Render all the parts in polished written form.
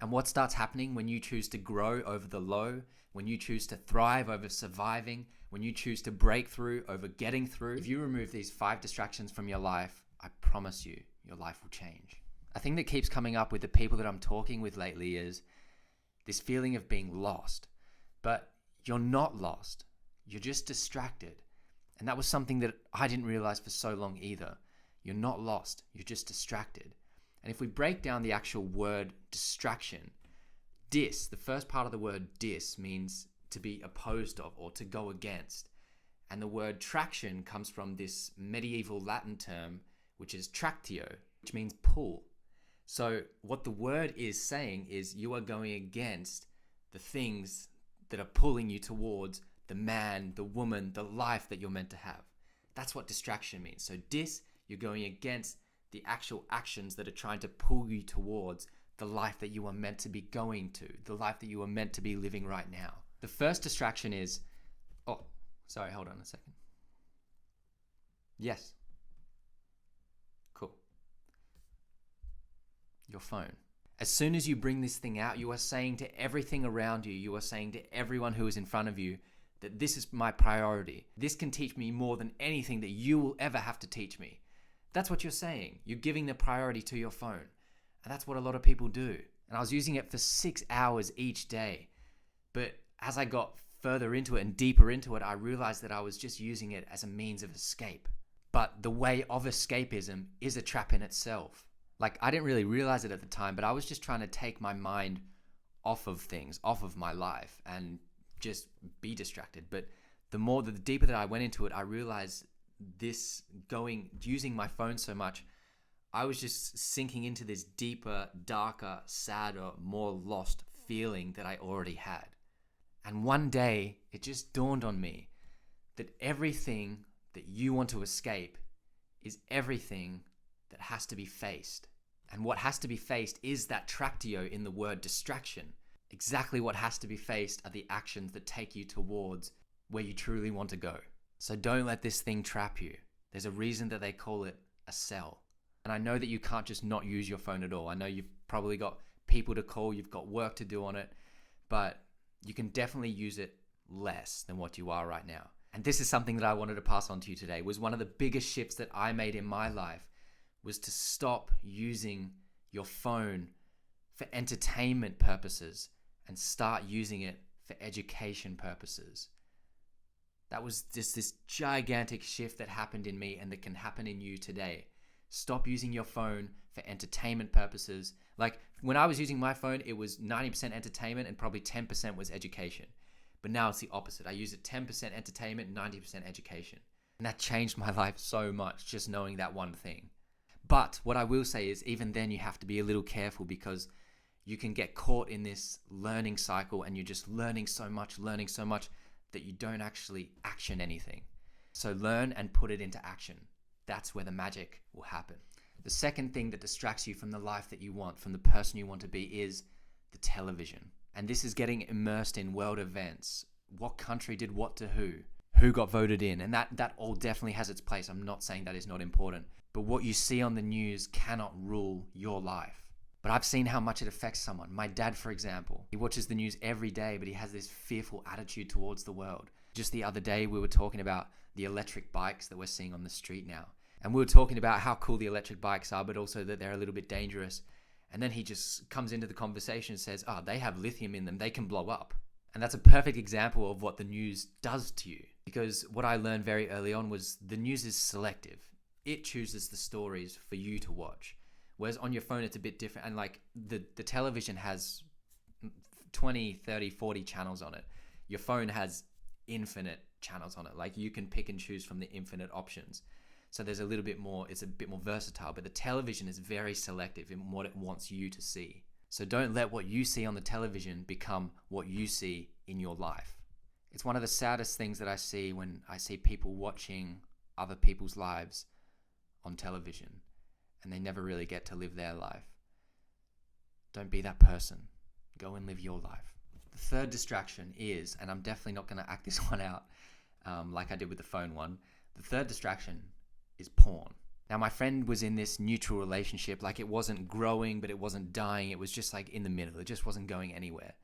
And what starts happening when you choose to grow over the low, when you choose to thrive over surviving, when you choose to break through over getting through, if you remove these 5 distractions from your life, I promise you, your life will change. A thing that keeps coming up with the people that I'm talking with lately is this feeling of being lost. But you're not lost. You're just distracted. And that was something that I didn't realize for so long either. You're not lost. You're just distracted. And if we break down the actual word distraction, the first part of the word means to be opposed of or to go against. And the word traction comes from this medieval Latin term, which is tractio, which means pull. So what the word is saying is you are going against the things that are pulling you towards the man, the woman, the life that you're meant to have. That's what distraction means. So you're going against the actual actions that are trying to pull you towards the life that you are meant to be going to, the life that you are meant to be living right now. The first distraction is, hold on a second. Yes. Cool. Your phone. As soon as you bring this thing out, you are saying to everything around you, you are saying to everyone who is in front of you, that this is my priority. This can teach me more than anything that you will ever have to teach me. That's what you're saying. You're giving the priority to your phone. And that's what a lot of people do. And I was using it for 6 hours each day. But as I got further into it and deeper into it, I realized that I was just using it as a means of escape. But the way of escapism is a trap in itself. Like, I didn't really realize it at the time, but I was just trying to take my mind off of things, off of my life, and just be distracted. But the deeper that I went into it, I realized using my phone so much, I was just sinking into this deeper, darker, sadder, more lost feeling that I already had. And one day, it just dawned on me that everything that you want to escape is everything that has to be faced. And what has to be faced is that tractio in the word distraction. Exactly what has to be faced are the actions that take you towards where you truly want to go. So don't let this thing trap you. There's a reason that they call it a cell. And I know that you can't just not use your phone at all. I know you've probably got people to call, you've got work to do on it, but you can definitely use it less than what you are right now. And this is something that I wanted to pass on to you today. Was one of the biggest shifts that I made in my life was to stop using your phone for entertainment purposes and start using it for education purposes. That was just this gigantic shift that happened in me and that can happen in you today. Stop using your phone for entertainment purposes. Like when I was using my phone, it was 90% entertainment and probably 10% was education. But now it's the opposite. I use it 10% entertainment, 90% education. And that changed my life so much, just knowing that one thing. But what I will say is even then you have to be a little careful because you can get caught in this learning cycle and you're just learning so much that you don't actually action anything. So learn and put it into action. That's where the magic will happen. The second thing that distracts you from the life that you want, from the person you want to be, is the television. And this is getting immersed in world events. What country did what to who got voted in, and that all definitely has its place. I'm not saying that is not important, but what you see on the news cannot rule your life. But I've seen how much it affects someone. My dad, for example, he watches the news every day, but he has this fearful attitude towards the world. Just the other day, we were talking about the electric bikes that we're seeing on the street now. And we were talking about how cool the electric bikes are, but also that they're a little bit dangerous. And then he just comes into the conversation and says, they have lithium in them, they can blow up. And that's a perfect example of what the news does to you. Because what I learned very early on was the news is selective. It chooses the stories for you to watch. Whereas on your phone, it's a bit different. And like the television has 20, 30, 40 channels on it. Your phone has infinite channels on it. Like you can pick and choose from the infinite options. So there's a little bit more, it's a bit more versatile, but the television is very selective in what it wants you to see. So don't let what you see on the television become what you see in your life. It's one of the saddest things that I see when I see people watching other people's lives on television and they never really get to live their life. Don't be that person. Go and live your life. The third distraction is, and I'm definitely not going to act this one out like I did with the phone one, the third distraction is porn. Now, my friend was in this neutral relationship. Like, it wasn't growing, but it wasn't dying. It was just like in the middle. It just wasn't going anywhere.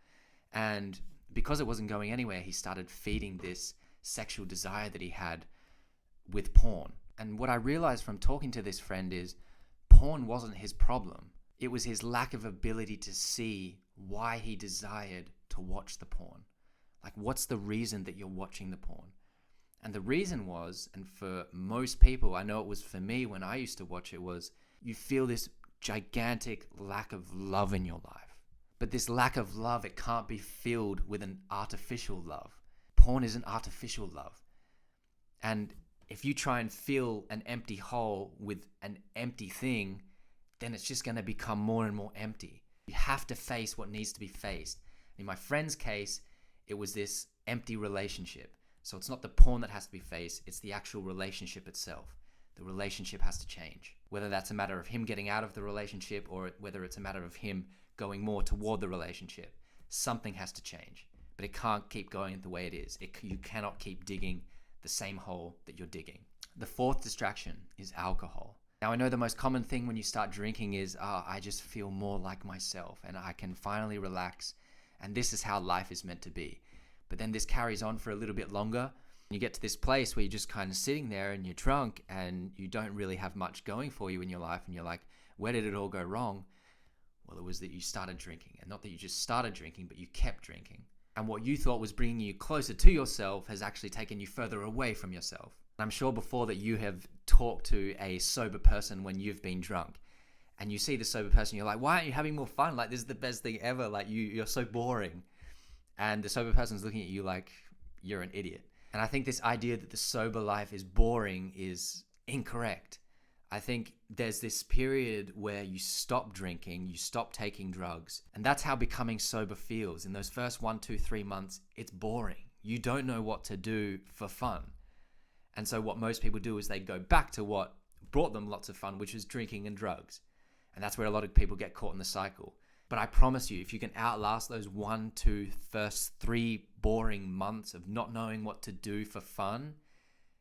And because it wasn't going anywhere, he started feeding this sexual desire that he had with porn. And what I realized from talking to this friend is porn wasn't his problem. It was his lack of ability to see why he desired to watch the porn. Like, what's the reason that you're watching the porn? And the reason was, and for most people, I know it was for me when I used to watch it, was you feel this gigantic lack of love in your life. But this lack of love, it can't be filled with an artificial love. Porn is an artificial love. And if you try and fill an empty hole with an empty thing, then it's just going to become more and more empty. You have to face what needs to be faced. In my friend's case, it was this empty relationship. So it's not the porn that has to be faced, it's the actual relationship itself. The relationship has to change. Whether that's a matter of him getting out of the relationship or whether it's a matter of him going more toward the relationship, something has to change. But it can't keep going the way it is. You cannot keep digging the same hole that you're digging. The fourth distraction is alcohol. Now, I know the most common thing when you start drinking is, I just feel more like myself and I can finally relax, and this is how life is meant to be. But then this carries on for a little bit longer. You get to this place where you're just kind of sitting there and you're drunk and you don't really have much going for you in your life, and you're like, where did it all go wrong? Well, it was that you started drinking, and not that you just started drinking, but you kept drinking. And what you thought was bringing you closer to yourself has actually taken you further away from yourself. I'm sure before that you have talked to a sober person when you've been drunk, and you see the sober person, you're like, why aren't you having more fun? Like, this is the best thing ever. Like, you're so boring. And the sober person's looking at you like you're an idiot. And I think this idea that the sober life is boring is incorrect. I think there's this period where you stop drinking, you stop taking drugs, and that's how becoming sober feels. In those first 1, 2, 3 months, it's boring. You don't know what to do for fun. And so what most people do is they go back to what brought them lots of fun, which is drinking and drugs. And that's where a lot of people get caught in the cycle. But I promise you, if you can outlast those 1, 2, first 3 boring months of not knowing what to do for fun,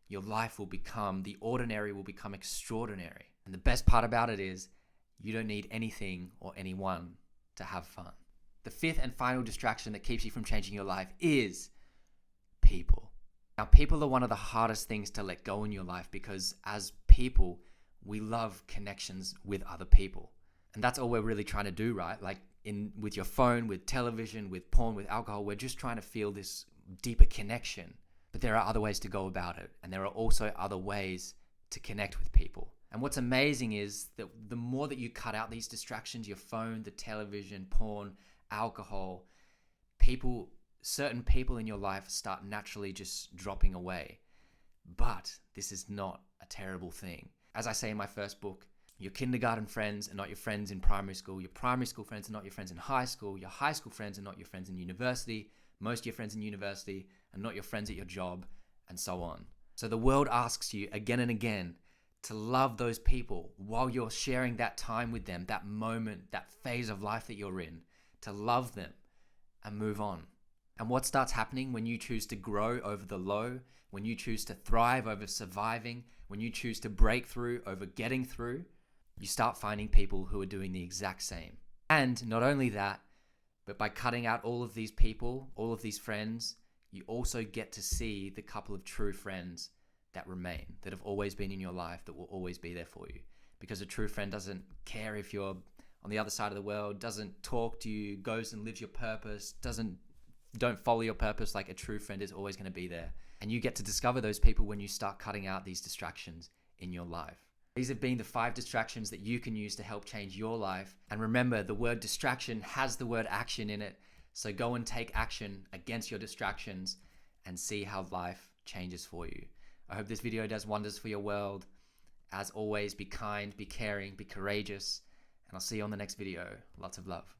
your life will become, the ordinary will become extraordinary. And the best part about it is you don't need anything or anyone to have fun. The fifth and final distraction that keeps you from changing your life is people. Now, people are one of the hardest things to let go in your life because as people, we love connections with other people. And that's all we're really trying to do, right? Like with your phone, with television, with porn, with alcohol, we're just trying to feel this deeper connection. But there are other ways to go about it. And there are also other ways to connect with people. And what's amazing is that the more that you cut out these distractions, your phone, the television, porn, alcohol, certain people in your life start naturally just dropping away. But this is not a terrible thing. As I say in my first book, your kindergarten friends are not your friends in primary school. Your primary school friends are not your friends in high school. Your high school friends are not your friends in university. Most of your friends in university are not your friends at your job, and so on. So the world asks you again and again to love those people while you're sharing that time with them, that moment, that phase of life that you're in, to love them and move on. And what starts happening when you choose to grow over the low, when you choose to thrive over surviving, when you choose to break through over getting through, you start finding people who are doing the exact same. And not only that, but by cutting out all of these people, all of these friends, you also get to see the couple of true friends that remain, that have always been in your life, that will always be there for you. Because a true friend doesn't care if you're on the other side of the world, doesn't talk to you, goes and lives your purpose, don't follow your purpose. Like, a true friend is always going to be there. And you get to discover those people when you start cutting out these distractions in your life. These have been the 5 distractions that you can use to help change your life. And remember, the word distraction has the word action in it. So go and take action against your distractions and see how life changes for you. I hope this video does wonders for your world. As always, be kind, be caring, be courageous, and I'll see you on the next video. Lots of love.